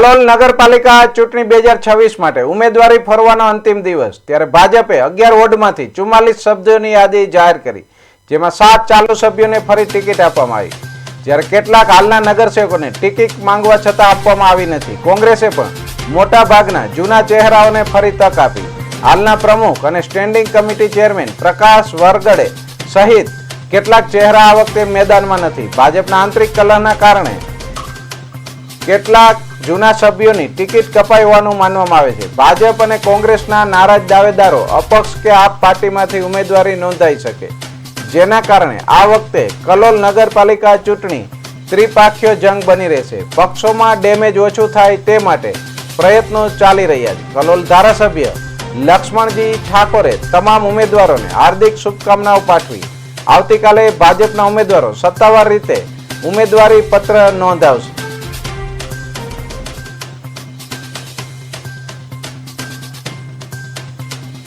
કલોલ નગરપાલિકા ચૂંટણી 2026 માટે ઉમેદવારી ફરવાનો અંતિમ દિવસ ત્યારે ભાજપે 11 વોર્ડમાંથી 44 સભ્યોની યાદી જાહેર કરી, જેમાં 7 ચાલુ સભ્યોને ફરી ટિકિટ આપવામાં આવી, જ્યારે કેટલાક હાલના નગરસેવકોને ટિકિટ માંગવા છતાં આપવામાં આવી નથી. કોંગ્રેસે પણ મોટા ભાગના જૂના ચહેરાઓને ફરી તક આપી. હાલના પ્રમુખ અને સ્ટેન્ડિંગ કમિટી ચેરમેન પ્રકાશ વરગડે સહિત કેટલાક ચહેરા આ વખતે મેદાનમાં નથી. ભાજપના આંતરિક કલહના કારણે કેટલાક જૂના સભ્યોની ટિકિટ કપાઈ હોવાનું માનવામાં આવે છે. ભાજપ અને કોંગ્રેસના નારાજ દાવેદારો અપક્ષ કે આપ પાર્ટીમાંથી ઉમેદવારી નોંધાઈ શકે, જેના કારણે આ વખતે કલોલ નગરપાલિકા ચૂંટણી ત્રિપાખીય જંગ બની રહેશે. પક્ષોમાં ડેમેજ ઓછું થાય તે માટે પ્રયત્નો ચાલી રહ્યા છે. કલોલ ધારાસભ્ય લક્ષ્મણજી ઠાકોરે તમામ ઉમેદવારોને હાર્દિક શુભકામનાઓ પાઠવી. આવતીકાલે ભાજપના ઉમેદવારો સત્તાવાર રીતે ઉમેદવારી પત્ર નોંધાવશે.